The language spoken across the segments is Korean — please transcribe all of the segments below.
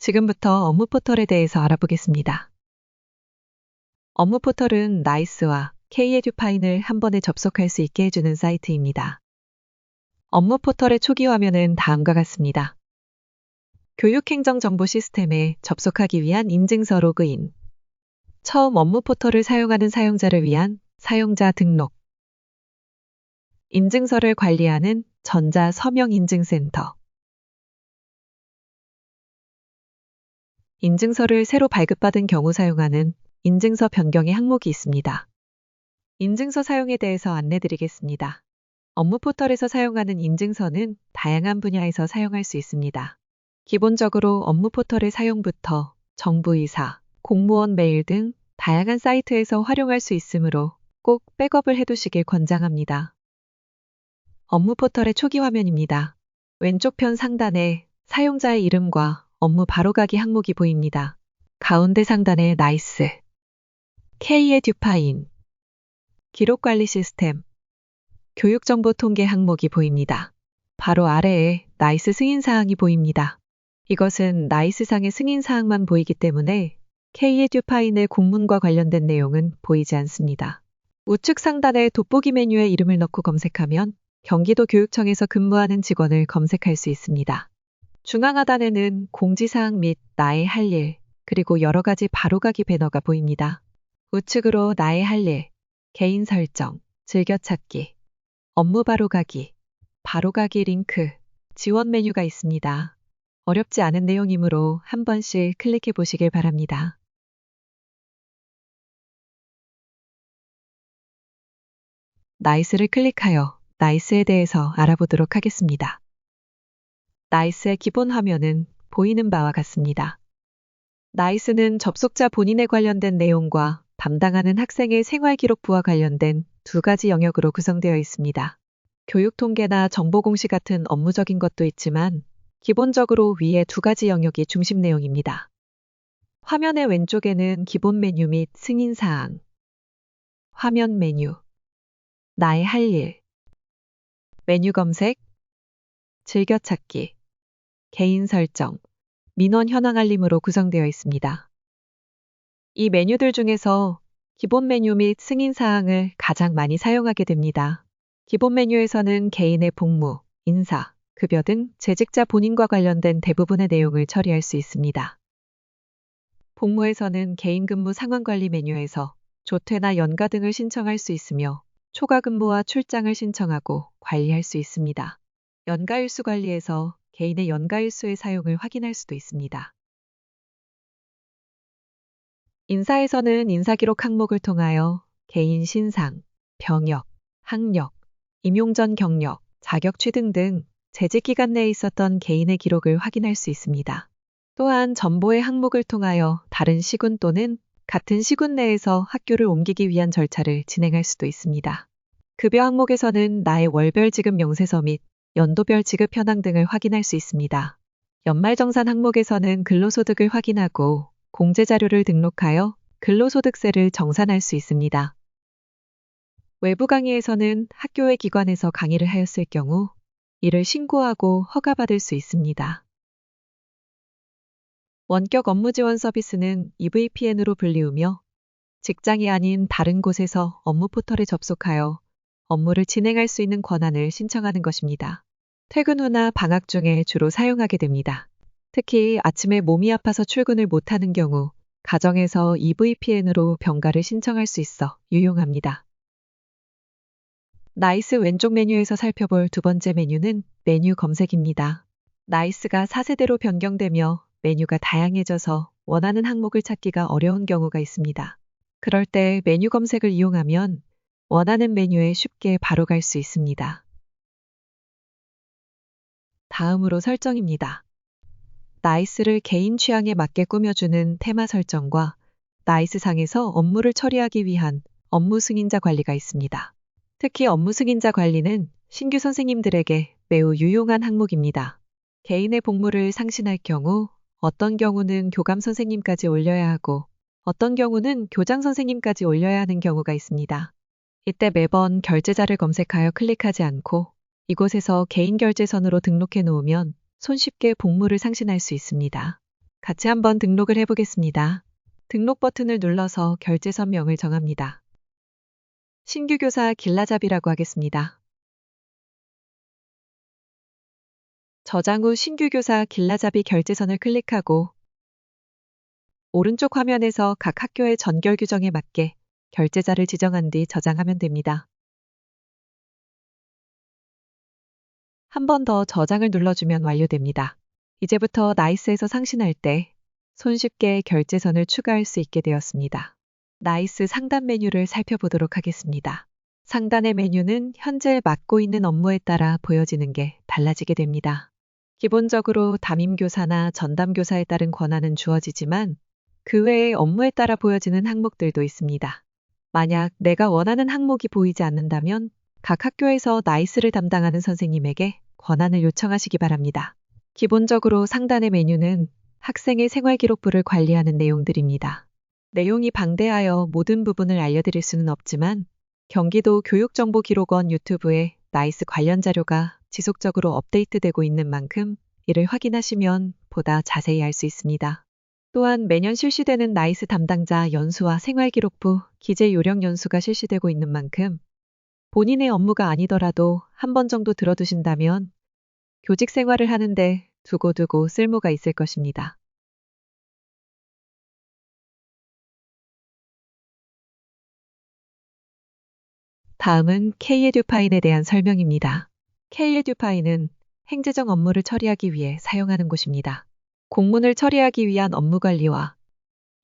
지금부터 업무 포털에 대해서 알아보겠습니다. 업무 포털은 나이스와 K-에듀파인을 한 번에 접속할 수 있게 해주는 사이트입니다. 업무 포털의 초기 화면은 다음과 같습니다. 교육행정정보 시스템에 접속하기 위한 인증서 로그인. 처음 업무 포털을 사용하는 사용자를 위한 사용자 등록. 인증서를 관리하는 전자서명인증센터. 인증서를 새로 발급받은 경우 사용하는 인증서 변경의 항목이 있습니다. 인증서 사용에 대해서 안내드리겠습니다. 업무 포털에서 사용하는 인증서는 다양한 분야에서 사용할 수 있습니다. 기본적으로 업무 포털의 사용부터 정부이사, 공무원 메일 등 다양한 사이트에서 활용할 수 있으므로 꼭 백업을 해두시길 권장합니다. 업무 포털의 초기 화면입니다. 왼쪽 편 상단에 사용자의 이름과 업무 바로가기 항목이 보입니다. 가운데 상단에 나이스, K-에듀파인, 기록관리 시스템, 교육정보 통계 항목이 보입니다. 바로 아래에 나이스 승인사항이 보입니다. 이것은 나이스상의 승인사항만 보이기 때문에 K-에듀파인의 공문과 관련된 내용은 보이지 않습니다. 우측 상단에 돋보기 메뉴에 이름을 넣고 검색하면 경기도 교육청에서 근무하는 직원을 검색할 수 있습니다. 중앙 하단에는 공지사항 및 나의 할 일, 그리고 여러 가지 바로가기 배너가 보입니다. 우측으로 나의 할 일, 개인 설정, 즐겨찾기, 업무 바로가기, 바로가기 링크, 지원 메뉴가 있습니다. 어렵지 않은 내용이므로 한 번씩 클릭해 보시길 바랍니다. 나이스를 클릭하여 나이스에 대해서 알아보도록 하겠습니다. 나이스의 기본 화면은 보이는 바와 같습니다. 나이스는 접속자 본인에 관련된 내용과 담당하는 학생의 생활기록부와 관련된 두 가지 영역으로 구성되어 있습니다. 교육통계나 정보공시 같은 업무적인 것도 있지만 기본적으로 위에 두 가지 영역이 중심 내용입니다. 화면의 왼쪽에는 기본 메뉴 및 승인사항, 화면 메뉴, 나의 할 일, 메뉴 검색, 즐겨찾기, 개인 설정, 민원 현황 알림으로 구성되어 있습니다. 이 메뉴들 중에서 기본 메뉴 및 승인사항을 가장 많이 사용하게 됩니다. 기본 메뉴에서는 개인의 복무, 인사, 급여 등 재직자 본인과 관련된 대부분의 내용을 처리할 수 있습니다. 복무에서는 개인 근무 상황 관리 메뉴에서 조퇴나 연가 등을 신청할 수 있으며 초과 근무와 출장을 신청하고 관리할 수 있습니다. 연가일수 관리에서 개인의 연가일수의 사용을 확인할 수도 있습니다. 인사에서는 인사기록 항목을 통하여 개인 신상, 병역, 학력, 임용 전 경력, 자격 취등 등 재직 기간 내에 있었던 개인의 기록을 확인할 수 있습니다. 또한 전보의 항목을 통하여 다른 시군 또는 같은 시군 내에서 학교를 옮기기 위한 절차를 진행할 수도 있습니다. 급여 항목에서는 나의 월별 지급 명세서 및 연도별 지급 현황 등을 확인할 수 있습니다. 연말정산 항목에서는 근로소득을 확인하고 공제자료를 등록하여 근로소득세를 정산할 수 있습니다. 외부 강의에서는 학교의 기관에서 강의를 하였을 경우 이를 신고하고 허가받을 수 있습니다. 원격 업무 지원 서비스는 EVPN으로 불리우며 직장이 아닌 다른 곳에서 업무 포털에 접속하여 업무를 진행할 수 있는 권한을 신청하는 것입니다. 퇴근 후나 방학 중에 주로 사용하게 됩니다. 특히 아침에 몸이 아파서 출근을 못하는 경우 가정에서 EVPN으로 병가를 신청할 수 있어 유용합니다. 나이스 왼쪽 메뉴에서 살펴볼 두 번째 메뉴는 메뉴 검색입니다. 나이스가 4세대로 변경되며 메뉴가 다양해져서 원하는 항목을 찾기가 어려운 경우가 있습니다. 그럴 때 메뉴 검색을 이용하면 원하는 메뉴에 쉽게 바로 갈 수 있습니다. 다음으로 설정입니다. 나이스를 개인 취향에 맞게 꾸며주는 테마 설정과 나이스상에서 업무를 처리하기 위한 업무 승인자 관리가 있습니다. 특히 업무 승인자 관리는 신규 선생님들에게 매우 유용한 항목입니다. 개인의 복무를 상신할 경우 어떤 경우는 교감 선생님까지 올려야 하고 어떤 경우는 교장 선생님까지 올려야 하는 경우가 있습니다. 이때 매번 결제자를 검색하여 클릭하지 않고 이곳에서 개인 결제선으로 등록해 놓으면 손쉽게 복무를 상신할 수 있습니다. 같이 한번 등록을 해보겠습니다. 등록 버튼을 눌러서 결제 선명을 정합니다. 신규 교사 길라잡이라고 하겠습니다. 저장 후 신규 교사 길라잡이 결제선을 클릭하고 오른쪽 화면에서 각 학교의 전결 규정에 맞게 결제자를 지정한 뒤 저장하면 됩니다. 한 번 더 저장을 눌러주면 완료됩니다. 이제부터 나이스에서 상신할 때 손쉽게 결제선을 추가할 수 있게 되었습니다. 나이스 상단 메뉴를 살펴보도록 하겠습니다. 상단의 메뉴는 현재 맡고 있는 업무에 따라 보여지는 게 달라지게 됩니다. 기본적으로 담임교사나 전담교사에 따른 권한은 주어지지만 그 외의 업무에 따라 보여지는 항목들도 있습니다. 만약 내가 원하는 항목이 보이지 않는다면 각 학교에서 나이스를 담당하는 선생님에게 권한을 요청하시기 바랍니다. 기본적으로 상단의 메뉴는 학생의 생활기록부를 관리하는 내용들입니다. 내용이 방대하여 모든 부분을 알려드릴 수는 없지만 경기도 교육정보기록원 유튜브에 나이스 관련 자료가 지속적으로 업데이트되고 있는 만큼 이를 확인하시면 보다 자세히 알 수 있습니다. 또한 매년 실시되는 나이스 담당자 연수와 생활기록부 기재 요령 연수가 실시되고 있는 만큼 본인의 업무가 아니더라도 한 번 정도 들어두신다면 교직 생활을 하는데 두고두고 쓸모가 있을 것입니다. 다음은 K-에듀파인에 대한 설명입니다. K-에듀파인은 행제적 업무를 처리하기 위해 사용하는 곳입니다. 공문을 처리하기 위한 업무 관리와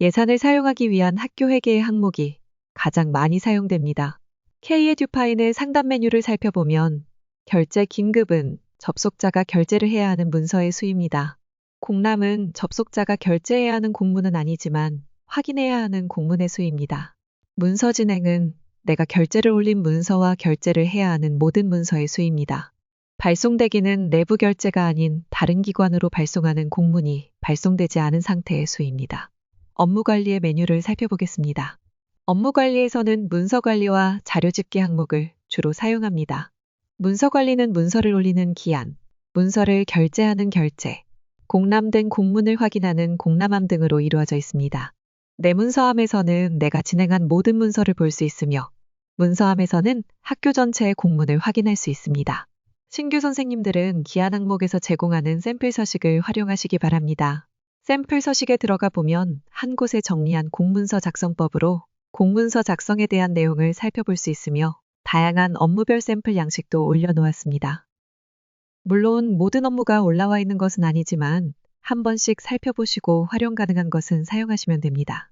예산을 사용하기 위한 학교 회계의 항목이 가장 많이 사용됩니다. K-에듀파인의 상단 메뉴를 살펴보면 결제 긴급은 접속자가 결제를 해야 하는 문서의 수입니다. 공람은 접속자가 결제해야 하는 공문은 아니지만 확인해야 하는 공문의 수입니다. 문서 진행은 내가 결제를 올린 문서와 결제를 해야 하는 모든 문서의 수입니다. 발송 대기는 내부 결제가 아닌 다른 기관으로 발송하는 공문이 발송되지 않은 상태의 수입니다. 업무 관리의 메뉴를 살펴보겠습니다. 업무 관리에서는 문서 관리와 자료 집계 항목을 주로 사용합니다. 문서 관리는 문서를 올리는 기한, 문서를 결제하는 결제, 공람된 공문을 확인하는 공람함 등으로 이루어져 있습니다. 내문서함에서는 내가 진행한 모든 문서를 볼 수 있으며 문서함에서는 학교 전체의 공문을 확인할 수 있습니다. 신규 선생님들은 기한 항목에서 제공하는 샘플 서식을 활용하시기 바랍니다. 샘플 서식에 들어가 보면 한 곳에 정리한 공문서 작성법으로 공문서 작성에 대한 내용을 살펴볼 수 있으며 다양한 업무별 샘플 양식도 올려놓았습니다. 물론 모든 업무가 올라와 있는 것은 아니지만 한 번씩 살펴보시고 활용 가능한 것은 사용하시면 됩니다.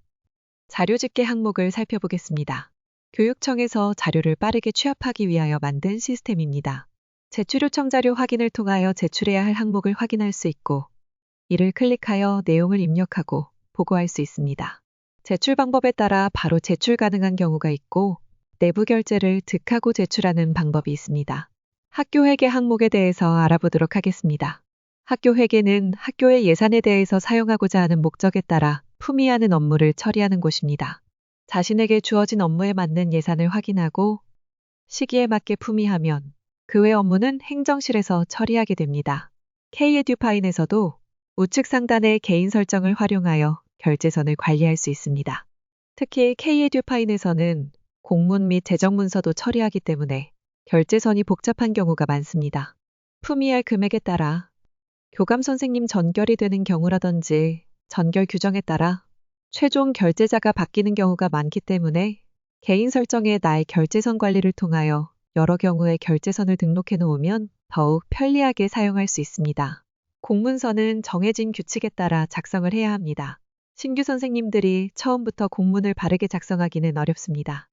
자료 집계 항목을 살펴보겠습니다. 교육청에서 자료를 빠르게 취합하기 위하여 만든 시스템입니다. 제출 요청 자료 확인을 통하여 제출해야 할 항목을 확인할 수 있고 이를 클릭하여 내용을 입력하고 보고할 수 있습니다. 제출 방법에 따라 바로 제출 가능한 경우가 있고 내부 결제를 득하고 제출하는 방법이 있습니다. 학교 회계 항목에 대해서 알아보도록 하겠습니다. 학교 회계는 학교의 예산에 대해서 사용하고자 하는 목적에 따라 품위하는 업무를 처리하는 곳입니다. 자신에게 주어진 업무에 맞는 예산을 확인하고 시기에 맞게 품위하면 그 외 업무는 행정실에서 처리하게 됩니다. K-에듀파인에서도 우측 상단의 개인 설정을 활용하여 결제선을 관리할 수 있습니다. 특히 K-에듀파인에서는 공문 및 재정문서도 처리하기 때문에 결제선이 복잡한 경우가 많습니다. 품위할 금액에 따라 교감 선생님 전결이 되는 경우라든지 전결 규정에 따라 최종 결제자가 바뀌는 경우가 많기 때문에 개인 설정에 나의 결제선 관리를 통하여 여러 경우의 결제선을 등록해 놓으면 더욱 편리하게 사용할 수 있습니다. 공문서는 정해진 규칙에 따라 작성을 해야 합니다. 신규 선생님들이 처음부터 공문을 바르게 작성하기는 어렵습니다.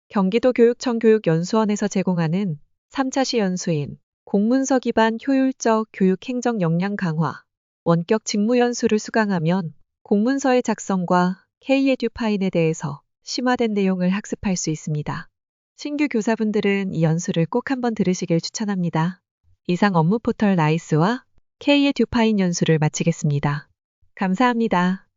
경기도 교육청 교육연수원에서 제공하는 3차 시연수인 공문서 기반 효율적 교육 행정 역량 강화, 원격 직무 연수를 수강하면 공문서의 작성과 K-에듀파인에 대해서 심화된 내용을 학습할 수 있습니다. 신규 교사분들은 이 연수를 꼭 한번 들으시길 추천합니다. 이상 업무 포털 나이스와 K-에듀파인 연수를 마치겠습니다. 감사합니다.